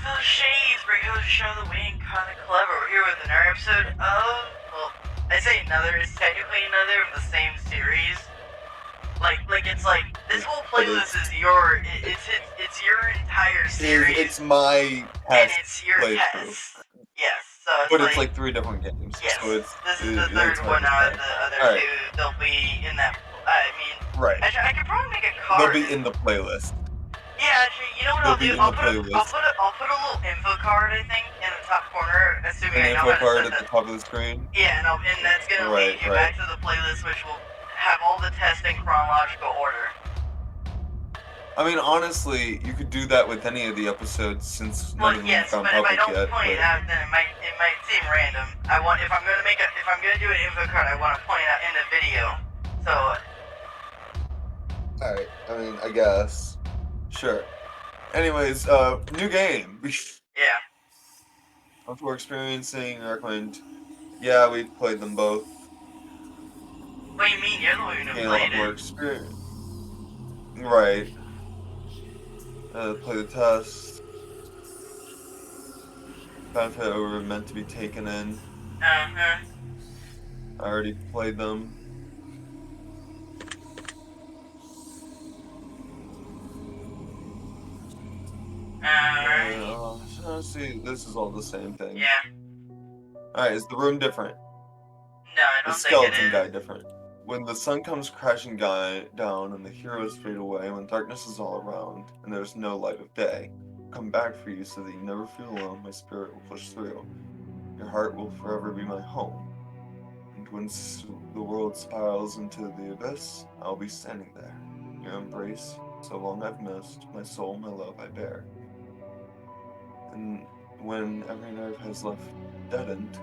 those shades, break out the show the wing, kinda clever. We're here with another episode of, well, I say another, it's technically another of the same series. It's like, this whole playlist is your, it's your entire series. It's my and test it's your playthrough. test. Yes, so But it's like 3 different games. yes, So it's this is the third it's hard one to out of say. the other Alright. two. They'll be in that, I mean, Right. actually, I could probably make a card. They'll be in the playlist. Yeah, actually, you know what I'll do? I'll put a little info card, I think, in the top corner, assuming I know how to set that. An info card at the top of the screen? Yeah, and that's gonna lead you back to the playlist, which will have all the tests in chronological order. I mean, honestly, you could do that with any of the episodes since none of them yes, found but if I public don't yet. point it out, then it might seem random. If I'm gonna do an info card, I want to point it out in the video. So. Alright, I mean, I guess. Sure. Anyways, new game. Yeah. Before experiencing, recommend. Yeah, we've played them both. What do you mean? You're the one who played it. A lot more experience. Right. Play the test. Benefit over meant to be taken in. Uh-huh. I already played them. See, this is all the same thing. Yeah. Alright, is the room different? No, I don't the think it is. skeleton guy different. When the sun comes crashing down and the heroes fade away, when darkness is all around and there's no light of day, I'll come back for you so that you never feel alone. My spirit will push through. Your heart will forever be my home. And when the world spirals into the abyss, I'll be standing there. Your embrace, so long I've missed, my soul, my love I bear. And when every nerve has left deadened,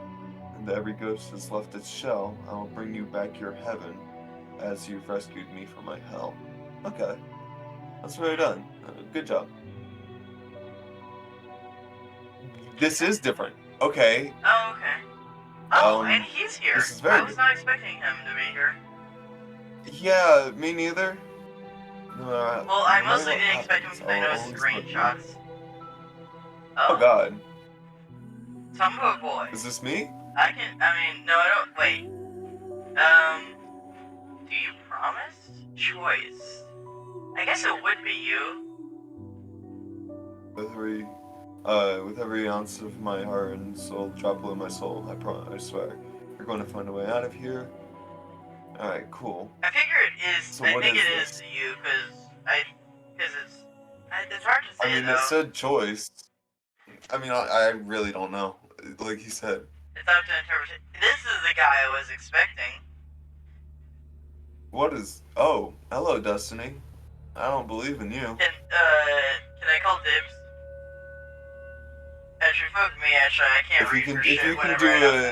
and every ghost has left its shell, I will bring you back your heaven, as you've rescued me from my hell. Okay. That's very done. Good job. This is different. Okay. Oh, okay. Oh, and he's here. This is very I was not expecting him to be here. Yeah, me neither. Well, I mostly didn't expect him because I know screenshots. Oh god. Tumbo boy. Is this me? No, I don't, wait. Do you promise? Choice. I guess it would be you. With every ounce of my heart and soul, drop below my soul, I swear. You're going to find a way out of here. Alright, cool. I figure it is, So I think it this? is you, because it's hard to say, I mean, though. it said choice. I mean, I really don't know. Like he said. It's up to interpretation. This is the guy I was expecting. What is... Oh, hello, Destiny. I don't believe in you. Can I call dibs? Actually, fuck me, I can't read for shit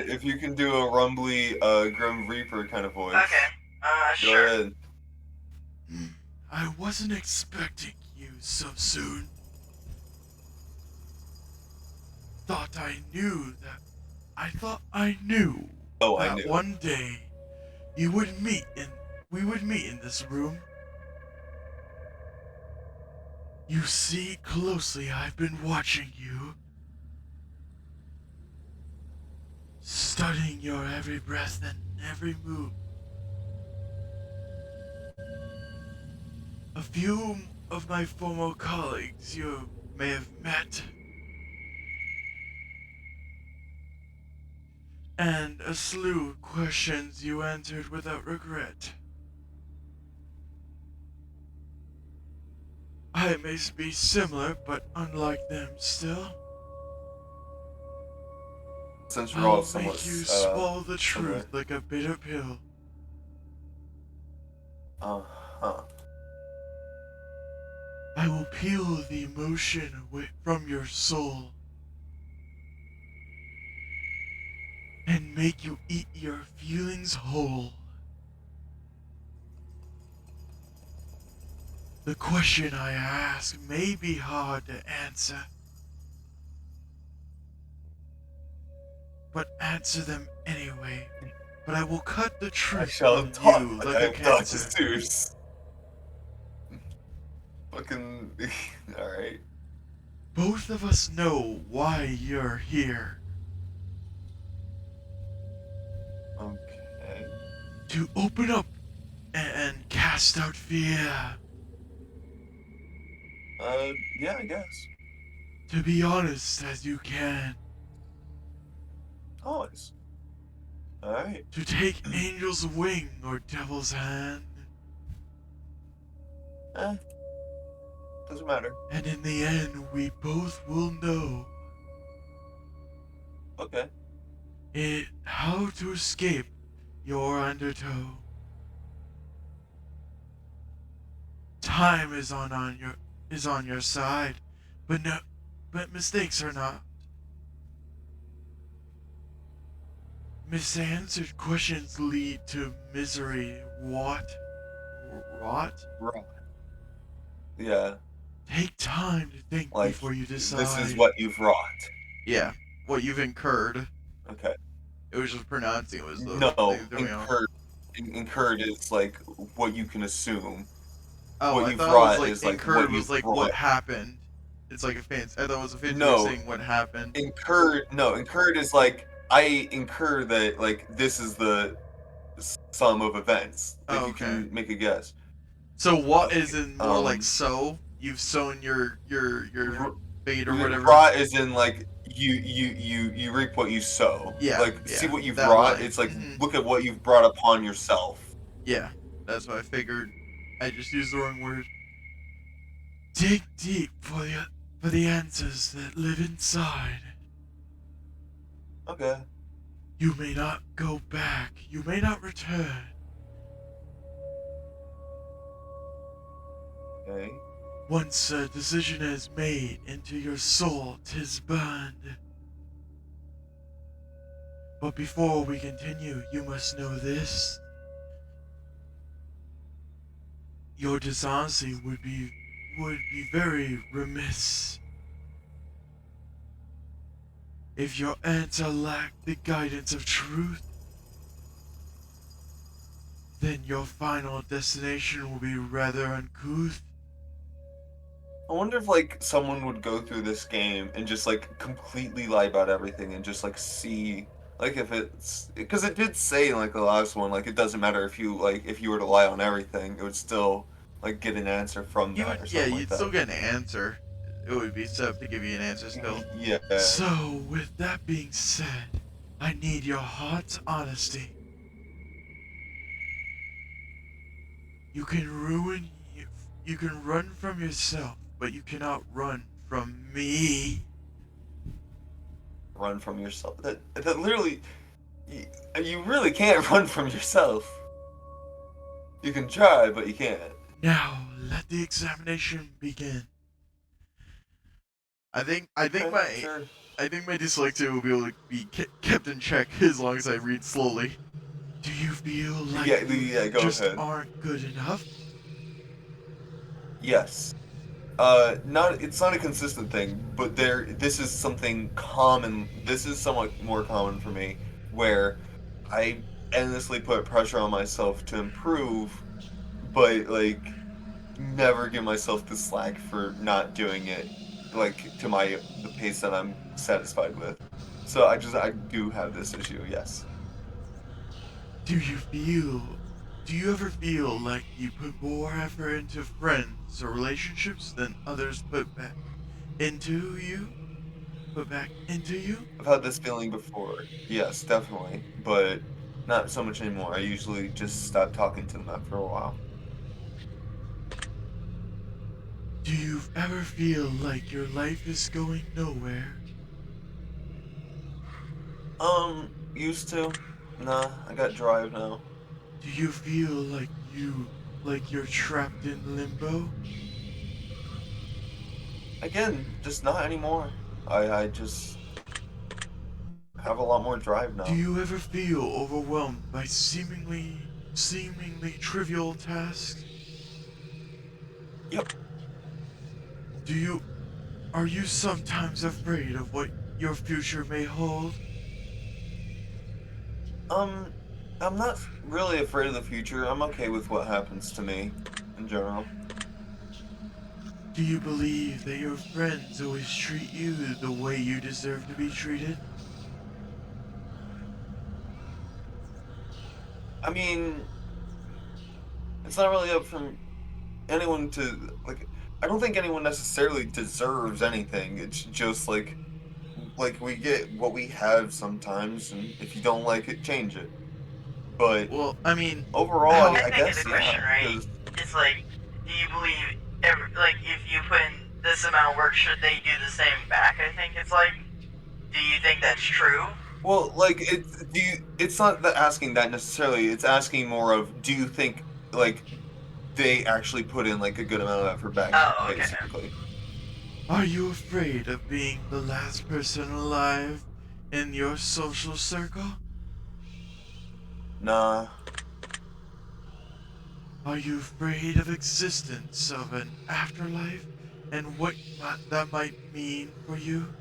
if you can do a rumbly, Grim Reaper kind of voice. Okay, sure. Go ahead. I wasn't expecting you so soon. Thought I knew that one day we would meet in this room. You see closely, I've been watching you, studying your every breath and every move. A few of my former colleagues you may have met, and a slew of questions you answered without regret. I may be similar, but unlike them still. Since we're all I'll somewhat, make you swallow the truth like a bitter pill. Uh-huh. I will peel the emotion away from your soul and make you eat your feelings whole. The question I ask may be hard to answer, but answer them anyway. But I will cut the truth from you like a cancer. Fucking... Alright. both of us know why you're here. Okay. To open up and cast out fear. Yeah, I guess. To be honest as you can. Always. Alright. To take angel's wing or devil's hand. Doesn't matter. And in the end, we both will know Okay. how to escape your undertow. Time is on your side, but mistakes are not. Misanswered questions lead to misery. What? Rot? Right. Yeah. Take time to think Like, before you decide. this is what you've wrought. Yeah, what you've incurred. Okay. It was just pronouncing it was the No, thing that threw me off. incurred is like what you can assume. Oh, what I you've thought it wrought was is like like incurred what was you've like wrought. what happened. It's like a fancy. I thought it was a fancy way of No, saying what happened. incurred is like I incur that like this is the sum of events. Like Oh, you okay. can make a guess. So what Okay, is in more like so? You've sown your fate or whatever. Rot is in like you reap what you sow. Yeah, Like see yeah, what you've that wrought. line. It's like Mhm. look at what you've brought upon yourself. Yeah, that's what I figured. I just used the wrong word. Dig deep for the answers that live inside. Okay. You may not go back. You may not return. Okay. Once a decision is made, into your soul 'tis burned. But before we continue, you must know this. Your dishonesty would be very remiss if your answer lacked the guidance of truth. Then your final destination will be rather uncouth. I wonder if like someone would go through this game and just like completely lie about everything and just like see like if it's because it did say in like the last one like it doesn't matter if you were to lie on everything it would still like get an answer from You that would, or yeah, something like you'd still that. get an answer. It would be tough to give you an answer still. Yeah. So, with that being said, I need your heart's honesty. You can you can run from yourself, but you cannot run from me. Run from yourself. That literally you really can't run from yourself. You can try, but you can't. Now, let the examination begin. I think Sure. I think my dyslexia will be able to be kept in check as long as I read slowly. Do you feel like Yeah, go just ahead. aren't good enough? Yes. Not it's not a consistent thing, but this is something common. This is somewhat more common for me, where I endlessly put pressure on myself to improve, but like never give myself the slack for not doing it, like to the pace that I'm satisfied with. So I do have this issue. Yes. Do you ever feel like you put more effort into friends or relationships than others into you? Put back into you? I've had this feeling before. Yes, definitely, but not so much anymore. I usually just stop talking to them after a while. Do you ever feel like your life is going nowhere? Used to. Nah, I got drive now. Do you feel like you're trapped in limbo? Again, just not anymore. I just have a lot more drive Do now. you ever feel overwhelmed by seemingly trivial tasks? Yep. Do you Are you sometimes afraid of what your future may hold? Um, I'm not really afraid of the future. I'm okay with what happens to me in general. Do you believe that your friends always treat you the way you deserve to be treated? I mean, it's not really up for anyone to like. I don't think anyone necessarily deserves anything. It's just like we get what we have sometimes, and if you don't like it, change it. But Well, I mean, overall, how I I think guess the question, yeah, right, because is like, do you believe like if you put in this amount of work, should they do the same back? I think it's like, do you think that's true? well, like it's not the asking that necessarily. It's asking more of do you think like they actually put in like a good amount of effort back, Oh, okay. basically. are you afraid of being the last person alive in your social circle? Nah, Are you afraid of existence of an afterlife and what that might mean for you?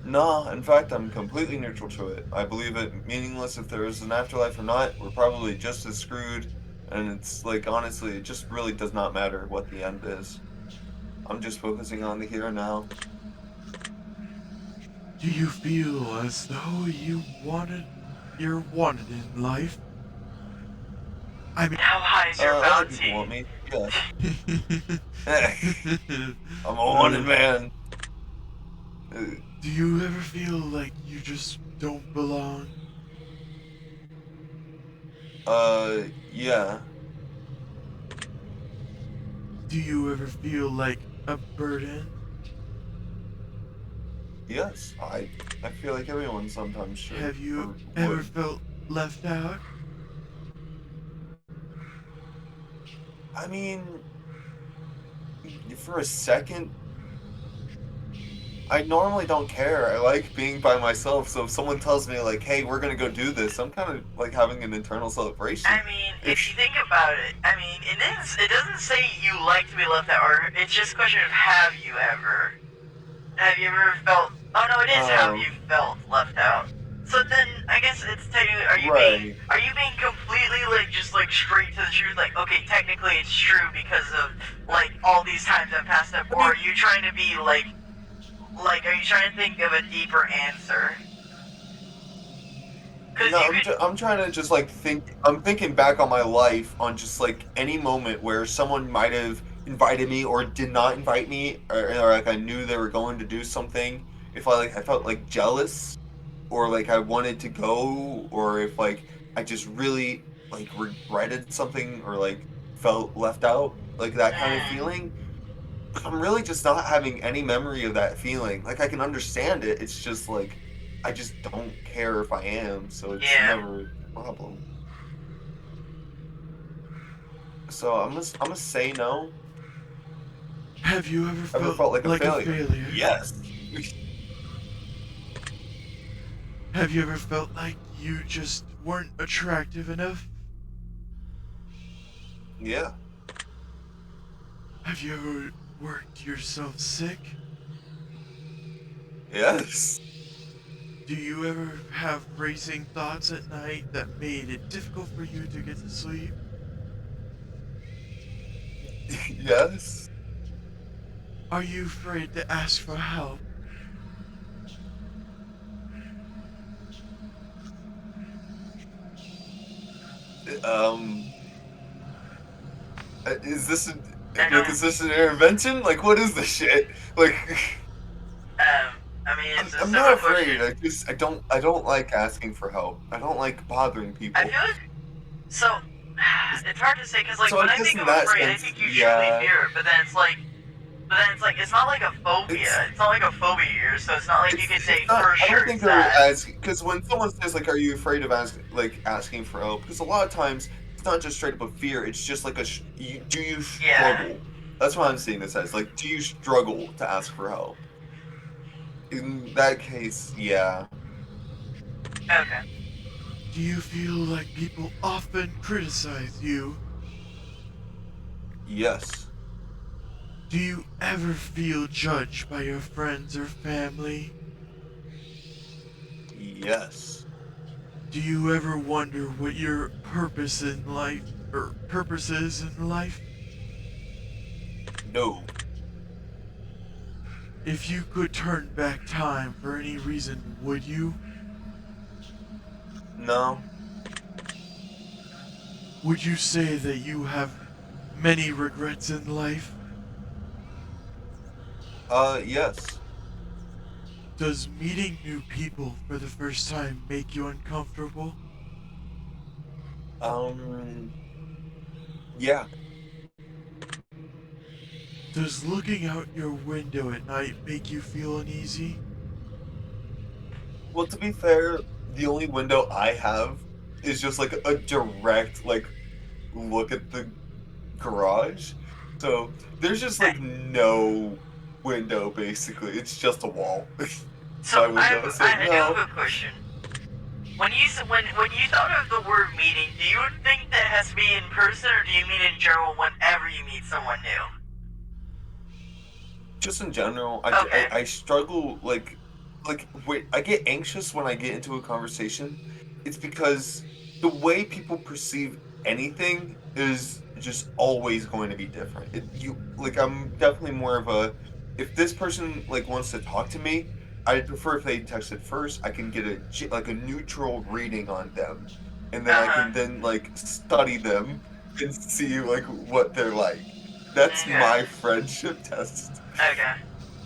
nah. In fact, I'm completely neutral to it. I believe it meaningless if there is an afterlife or not. We're probably just as screwed, and it's like honestly, it just really does not matter what the end is. I'm just focusing on the here and now. Do you feel as though you're wanted in life? I How high is your Other people want bounty? me. Yes. mean, I'm a wanted man. Uh, do you ever feel like you just don't belong? yeah. Do you ever feel like a burden? Yes. I feel like everyone sometimes should Have you or ever would. felt left out? I mean, for a second, I normally don't care. I like being by myself, so if someone tells me like, "Hey, we're gonna go do this," I'm kind of like having an internal I celebration. mean, if you It's think about it, I mean, it doesn't say you like to be left out, or it's just a question of have you ever? Have you ever felt? Oh no, it is have you um felt left out. So then I guess it's technically right. are you being completely like just like straight to the truth? Like okay, technically it's true because of like all these times I've passed up, I or mean, are you trying to be like are you trying to think of a deeper answer? Because no, you could I'm trying to just like think. I'm thinking back on my life on just like any moment where someone might have invited me or did not invite me, or like I knew they were going to do something. If I felt like jealous or like I wanted to go, or if like I just really like regretted something or like felt left out, like that kind of mm, feeling. I'm really just not having any memory of that feeling. Like I can understand it. It's just like I just don't care if I am, so it's yeah. never a problem. So I'm gonna say no. Have you ever Ever felt felt like a like a failure? failure? Yes. Have you ever felt like you just weren't attractive enough? Yeah. Have you ever worked yourself sick? Yes. Do you ever have racing thoughts at night that made it difficult for you to get to sleep? Yes. Are you afraid to ask for help? Um. Is this I like don't. is this an intervention? Like what is this shit? Like I mean, it's a I'm not simple question. afraid. I don't like asking for help. I don't like bothering I people. feel like so. It's hard to say because like So I when I guess think in of that afraid, I sense, think you truly yeah. fear it. But then it's like it's not like a It's phobia. It's not like a phobia here, so it's not like you can it's say not. for I don't sure think it's they're that. as because when someone says like, "Are you afraid of asking for help?" Because a lot of times it's not just straight up a fear. It's just like do you Yeah. struggle? That's what I'm seeing this as. Like, do you struggle to ask for help? In that case, yeah, Okay. Do you feel like people often criticize you? yes, Do you ever feel judged by your friends or family? yes, Do you ever wonder what your purpose is in life? No. If you could turn back time for any reason, would you? No. Would you say that you have many regrets in life? Yes. Does meeting new people for the first time make you uncomfortable? Um, yeah. Does looking out your window at night make you feel uneasy? Well, to be fair, the only window I have is just like a direct like look at the garage. So there's just like no window basically. It's just a wall. So My window. So I do have no. a question. When you thought of the word meeting, do you think that has to be in person, or do you mean in general whenever you meet someone new? Just in general, Okay. I struggle like wait, I get anxious when I get into a conversation. It's because the way people perceive anything is just always going to be different. You like I'm definitely more of a if this person like wants to talk to me, I'd prefer if they texted first. I can get like a neutral reading on them, and then Uh I huh. can then like study them and see like what they're like. That's Okay. my friendship test. Okay.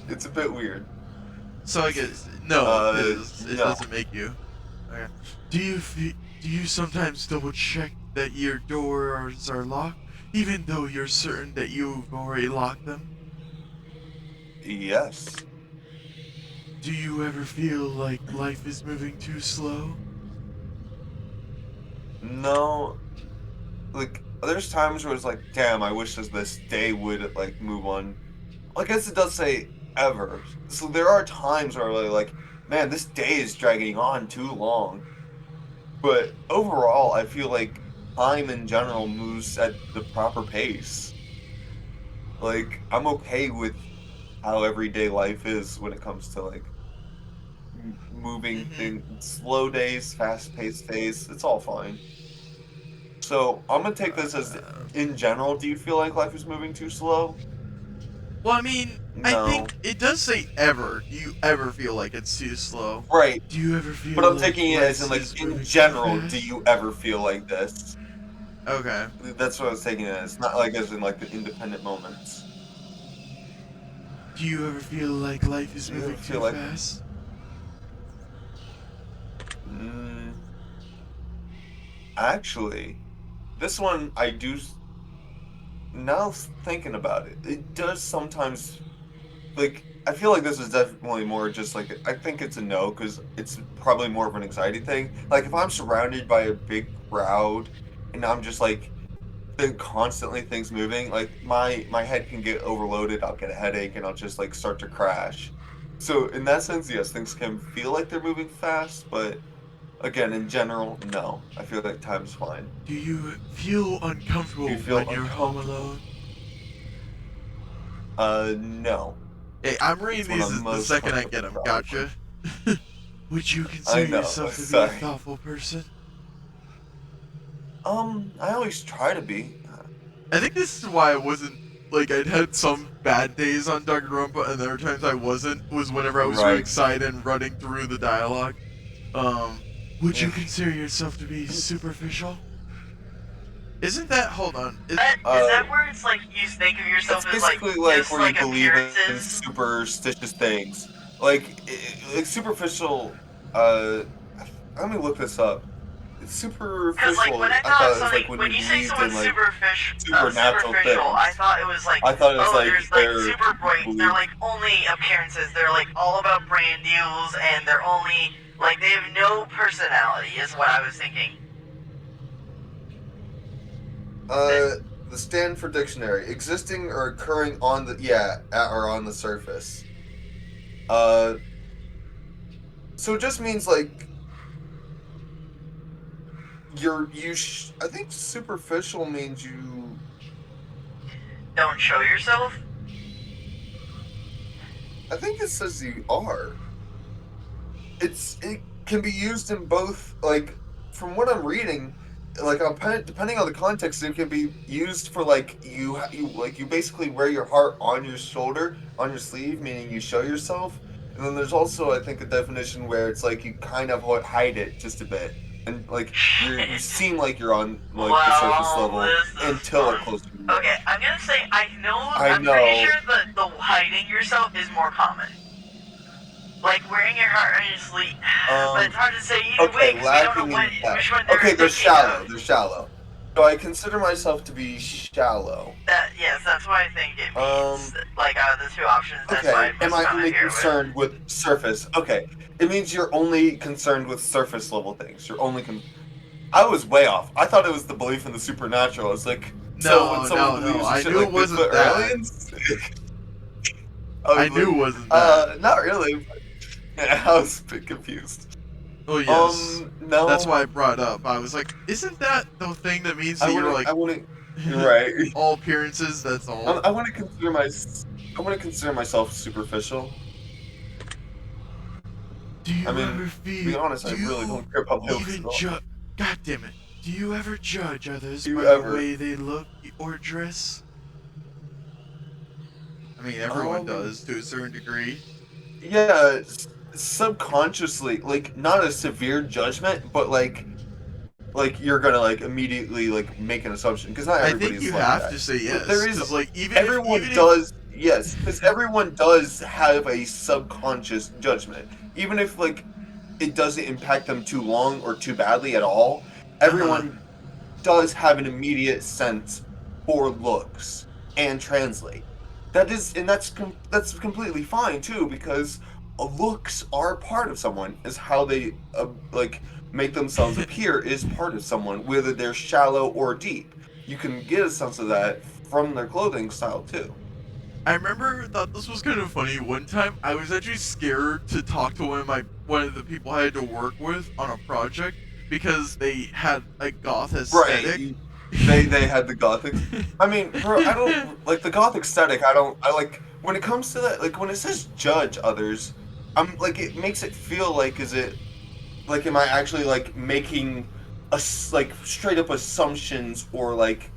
It's a bit weird. So I guess no, it No. doesn't make you. Okay. Do you do you sometimes double check that your doors are locked, even though you're certain that you've already locked them? Yes. Do you ever feel like life is moving too slow? No. Like, there's times where it's like, damn, I wish this day would like move on. I guess it does say ever. So there are times where I'm like, man, this day is dragging on too long. But overall, I feel like time in general moves at the proper pace. Like, I'm okay with how everyday life is when it comes to like moving Mm-hmm. things, slow days, fast-paced days. It's all fine. So I'm gonna take this as in general. Do you feel like life is moving too slow? Well, I mean, I No. think it does say ever. Do you ever feel like it's too slow? Right. Do you ever But feel I'm like taking it as in life like is in moving too general, do fast? you ever feel like this? Okay. That's what I was taking it as, not like as in like the independent moments. Do you ever feel like life is Do you ever moving feel too like fast? mm, actually, this one I do now thinking about it. It does sometimes like I feel like this is definitely more just like I think it's a no because it's probably more of an anxiety thing. Like if I'm surrounded by a big crowd and I'm just like constantly things moving, like my head can get overloaded. I'll get a headache and I'll just like start to crash. So in that sense, yes, things can feel like they're moving fast, but again, in general, no. I feel like time's fine. Do you feel Do you uncomfortable feel when you're home uncomfortable? alone? No. Hey, I'm reading It's when these I'm the most second I get comfortable, them. probably. Gotcha. Would you I consider know. yourself to be a Sorry. thoughtful person? I always try to be. I think this is why I wasn't like I'd had some bad days on Danganronpa, and there were times I wasn't. Was whenever I was really Right. excited and running through the dialogue. Um, would you consider yourself to be superficial? Isn't that? Hold on. Is Uh, that where it's like you think of yourself That's as like basically like just where you like believe in appearances? superstitious things. Like superficial. Let me look this up. It's Because like when superficial. I I thought of thought it was something, like when when you you say believed in someone's like supernatural superficial, I things. thought it was like, I thought it was oh, like there's like they're super bright. They're believe. like only appearances. They're like all about brand deals, and they're only like they have no personality. Is what I was thinking. That, Uh, the Stanford Dictionary: existing or occurring on the at or on the surface. Uh, so it just means like I think superficial means you. don't show yourself. I think it says you are. It can be used in both. Like from what I'm reading, like depending on the context, it can be used for like you basically wear your heart on your shoulder, on your sleeve, meaning you show yourself. And then there's also, I think, a definition where it's like you kind of hide it just a bit, and like you Shit. seem like you're on like the surface Well, level this is until fun. it closes to you. Okay, I'm gonna say I I'm pretty know. sure that the hiding yourself is more common. Like wearing your heart on your sleeve, but it's hard to say either way Okay, because we don't know lacking in depth. which one they're Okay, they're thinking shallow. of. They're shallow. So I consider myself to be shallow. Yes, that's what I think it Um, means. Like out of the two options, that's what Okay, I am most I common only hear with. concerned with surface? Okay, it means you're only concerned with surface level things. You're only I was way off. I thought it was the belief in the supernatural. It's like, so when No, someone no, no. believes in I shit knew it like wasn't Bigfoot or that. aliens, I I was knew like, it wasn't that. not really. Yeah, I was a bit confused. Oh yes. That's No, why I brought it up. I was like, isn't that the thing that means that you're like I wouldn't. Right. all appearances? That's all. I want to I want to consider myself superficial. Do you I mean, ever to be feel? honest, I Do really you don't care about my looks at even all. judge? God damn it! Do you ever judge others Do you by the ever? way they look or dress? I mean, everyone Um, does to a certain degree. Yeah, subconsciously, like not a severe judgment, but like you're gonna like immediately like make an assumption because not I think everybody's you like have that. to say But yes, there is because like even everyone if does yes, because everyone does have a subconscious judgment, even if like it doesn't impact them too long or too badly at all. uh Everyone does have an immediate sense for looks and translate. That is, and that's completely fine too because looks are part of someone. Is how they like make themselves appear is part of someone, whether they're shallow or deep. You can get a sense of that from their clothing style too. I remember thought this was kind of funny. One time, I was actually scared to talk to one of the people I had to work with on a project because they had a goth Right. aesthetic. They had the gothic. I mean, bro, I don't like the gothic aesthetic. I like when it comes to that. Like when it says judge others, I'm like it makes it feel like is it like am I actually like making like straight up assumptions or like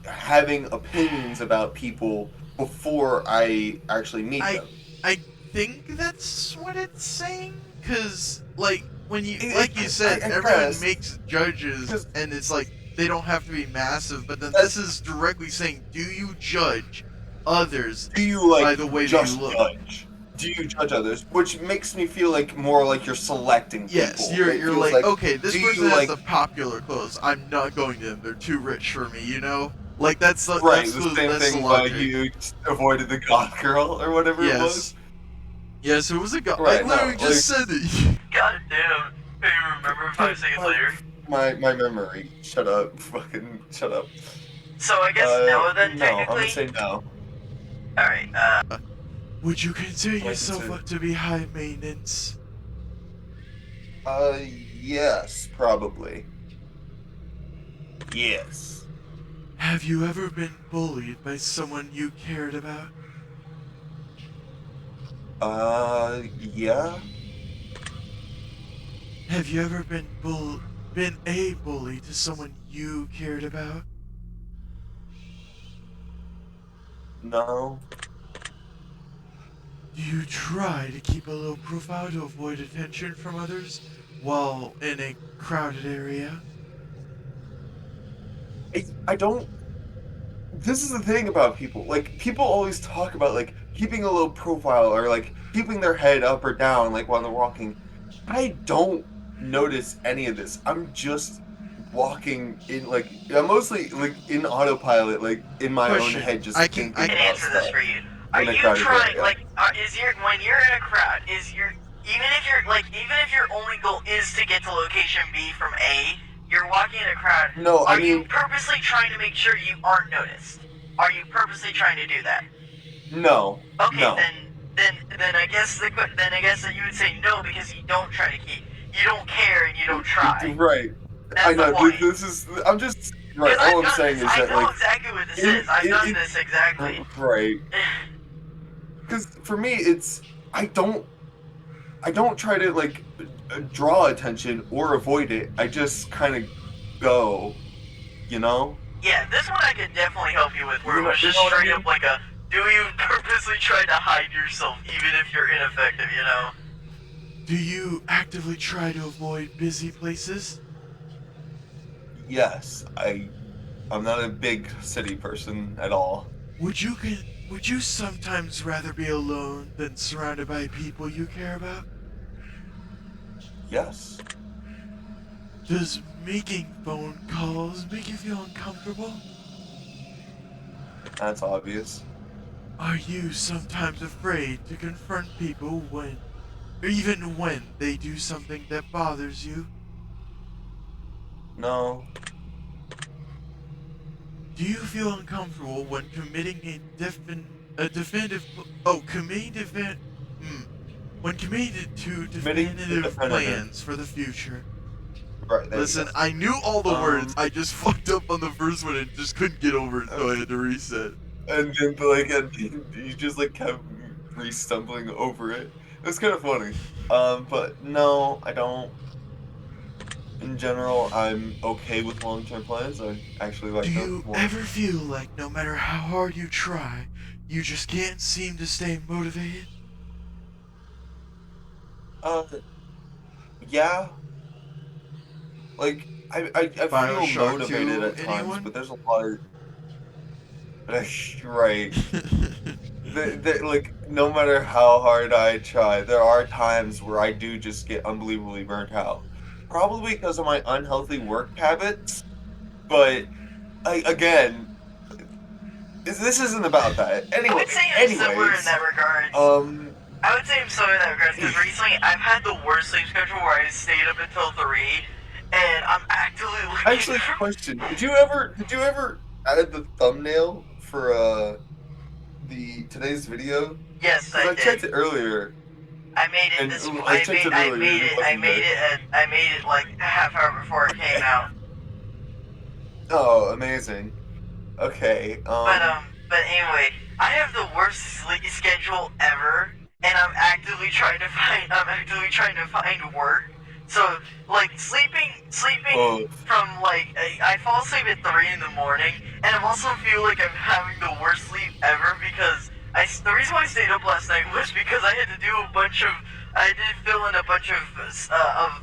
having opinions about people before I actually meet I them. I think that's what it's saying, cause like when you It, like you said, I everyone guess makes judges, because and it's like they don't have to be massive. But then this that's is directly saying, do you judge others do you by like the way they just look? judge? Do you judge others? Which makes me feel like more like you're selecting Yes, people. It you're feels like, like okay, this do person you has like the popular clothes. I'm not going to them. They're too rich for me. You know, like right the same that's the thing why logic. you avoided the goth girl or whatever it was? Yes, yes, it was a guy. I Right, literally no, just like said it. God damn. Do you remember 5 seconds later? my memory. Shut up. Fucking shut up. So I guess no then No, I'm gonna technically. say no. Alright, Would you consider I yourself consider- to be high maintenance? Yes, probably. Yes. Have you ever been bullied by someone you cared about? Yeah. Have you ever been a bully to someone you cared about? No. Do you try to keep a low profile to avoid attention from others while in a crowded area? I don't. This is the thing about people. Like, people always talk about, like, keeping a low profile or, like, keeping their head up or down, like, while they're walking. I don't notice any of this. I'm just walking in, like, I'm mostly, like, in autopilot, like, in my own Question. head, just I can- thinking I I can about answer this stuff for you. Are in a you crowded trying, area. like, is your, when you're in a crowd, is your, even if your only goal is to get to location B from A, you're walking in a crowd, No, I are you mean, purposely trying to make sure you aren't noticed? Are you purposely trying to do that? no. Okay, No. then I guess that you would say no because you don't try to keep, you don't care and you don't try. Right. That's I know. the point. This is. I'm just. Right. 'Cause I've All I'm done saying this. is I that, know like. exactly what this it- is. I've it- done it- this exactly. Right. Because for me, it's. I don't try to, like, draw attention or avoid it. I just kind of go, you know? Yeah, this one I could definitely help you with, where You it know, was you just know what I straight mean? up like a, do you purposely try to hide yourself even if you're ineffective, you know? Do you actively try to avoid busy places? Yes, I'm not a big city person at all. Would you sometimes rather be alone than surrounded by people you care about? Yes, Does making phone calls make you feel uncomfortable? that's obvious. Are you sometimes afraid to confront people or even when they do something that bothers you? No, Do you feel uncomfortable when committing a definitive, committing when committing to committing to definitive definitive. plans for the future? Right, there you Listen, go. I knew all the words. Um, I just fucked up on the first one and just couldn't get over it, so I okay. had to reset. And then like and you just like kept re-stumbling over it. It was kind of funny. But no, I don't. In general, I'm okay with long-term plans. I actually Do like them you more. ever feel like no matter how hard you try, you just can't seem to stay motivated? Uh, yeah, like I feel Bioshock motivated 2, at times, anyone? but there's a lot of right. Like no matter how hard I try, there are times where I do just get unbelievably burnt out. Probably because of my unhealthy work habits, but again, this isn't about that. I would say I'm similar in Anyways, that regards. um, I would say I'm similar in that regards, because recently I've had the worst sleep schedule where I stayed up until 3, and I'm actively looking actually, for... question: did you ever add the thumbnail for the today's video? Yes, Because I I did. checked it earlier, I made it and this. I checked it earlier, and it I wasn't made there. it. I made it like a half hour before it came Okay. out. Oh, amazing. Okay. But anyway, I have the worst sleep schedule ever, and I'm actively trying to find work. So, like, sleeping Oh, from, like, I fall asleep at 3 in the morning, and I also feel like I'm having the worst sleep ever because the reason why I stayed up last night was because I had to do I did fill in a bunch of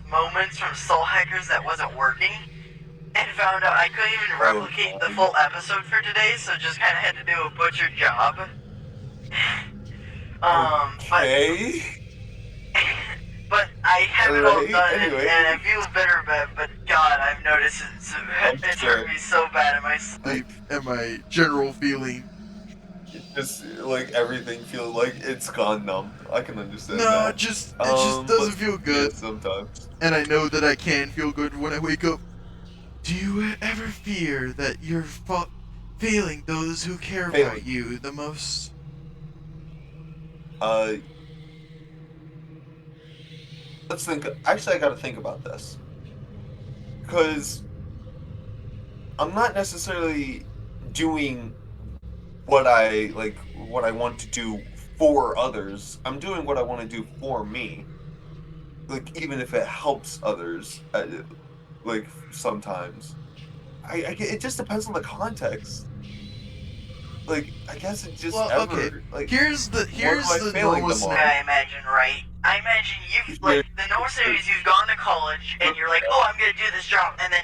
moments from Soul Hackers that wasn't working, and found out I couldn't even oh replicate the God. full episode for today, so just kind of had to do a butchered job. But Okay. but I have it all Alright. done, and I Anyway, feel better about it. But God, I've noticed I'm it's hurt sure. me so bad in my sleep. And my general feeling. Just like everything feels like it's gone numb. I can understand No, that. it just But doesn't feel yeah, good. sometimes And I know that I can feel good when I wake up. Do you ever fear that you're failing those who care about failing. you the most? Uh, let's think. Actually, I got to think about this because I'm not necessarily doing what I want to do for others. I'm doing what I want to do for me. Like even if it helps others, like sometimes. It just depends on the context. Like I guess it just Well, okay. ever like what am Here's I the failing normal them on? scenario. I imagine, right? I imagine Here, the normal scenario is you've gone to college and you're like, oh, I'm gonna do this job, and then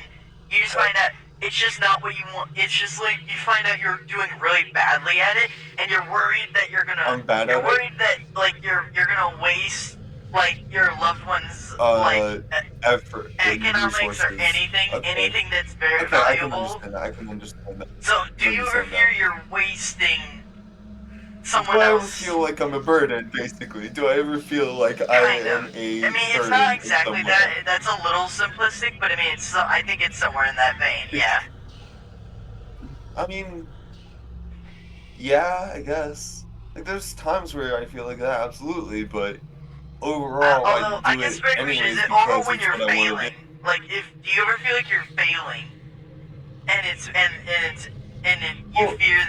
you just find out it's just not what you want. It's just like you find out you're doing really badly at it, and you're worried that I'm bad you're at it. worried that like you're gonna waste like your loved ones like Uh, effort and economics or resources. Okay, anything that's very okay, I can valuable. understand that. I can understand that. So I do can you ever understand fear that. you're wasting Do someone I ever else? feel like I'm a burden? Basically, do I ever feel like I Kind am of. I a mean, it's not burden in exactly some way? that. That's a little simplistic, but I mean, I think it's somewhere in that vein. Yeah. I mean, yeah, I guess. Like, there's times where I feel like that, absolutely, but overall, I Although I do guess it very question is anyways it over because when it's you're what I want to failing? do. Like, if do you ever feel like you're failing, and it's and it, you Well, fear?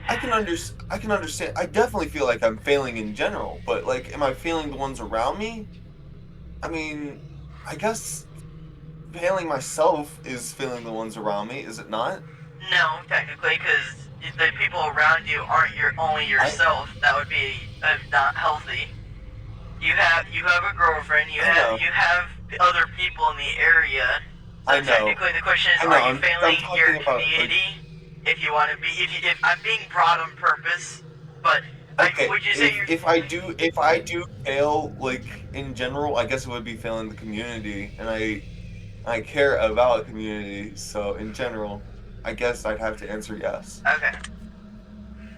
I can understand. I definitely feel like I'm failing in general, but like, am I failing the ones around me? I mean, I guess failing myself is failing the ones around me, is it not? No, technically, because the people around you aren't only yourself. That would be not healthy. You have a girlfriend. You I know. have other people in the area. So I know. technically, the question is, I know, are you I'm failing talking your about, like- community? If you want to be, if I'm being broad on purpose, but Okay, would you say you're? if I do fail, like, in general, I guess it would be failing the community, and I care about community, so in general, I guess I'd have to answer yes, Okay,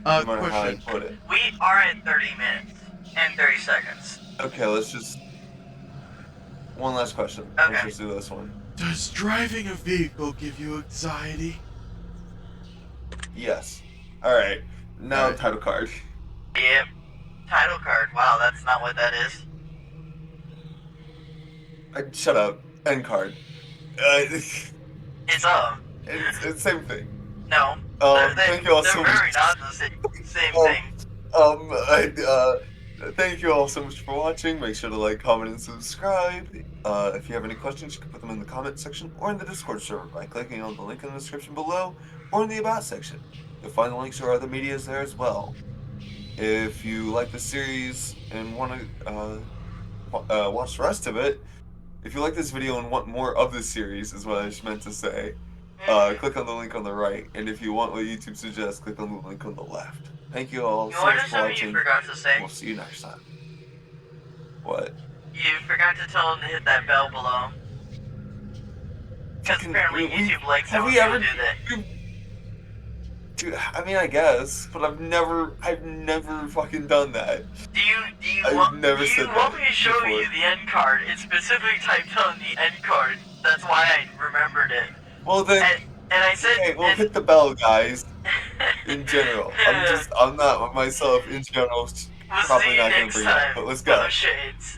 no matter how I Question. put it. we are at 30 minutes and 30 seconds. Okay, let's just one last question. Let's Okay. just do this one. Does driving a vehicle give you anxiety? Yes. All right. Now Alright. title card. Yep. Title card. Wow, that's not what that is. Shut up. End card. It's It's same thing. no. Thank you all They're so very much. not the same Um, thing. Thank you all so much for watching. Make sure to like, comment, and subscribe. If you have any questions, you can put them in the comment section or in the Discord server by clicking on the link in the description below or in the About section. You'll find the links to our other medias there as well. If you like the series and want to watch the rest of it, if you like this video and want more of this series, is what I just meant to say, click on the link on the right. And if you want what YouTube suggests, click on the link on the left. Thank you all You so want much to for something watching. you forgot to say? We'll see you next time. What? You forgot to tell them to hit that bell below. Because Fucking- apparently we- YouTube likes have how we people ever- do that. Dude, I mean, I guess, but I've never fucking done that. Do you I've want never do you said want that me to show before. you the end card? It's specifically typed on the end card. That's why I remembered it. Well then, And I said, okay, well and- hit the bell, guys. In general, I'm not myself. In general, We'll probably see you not gonna next bring it up, time. but let's go. No shades.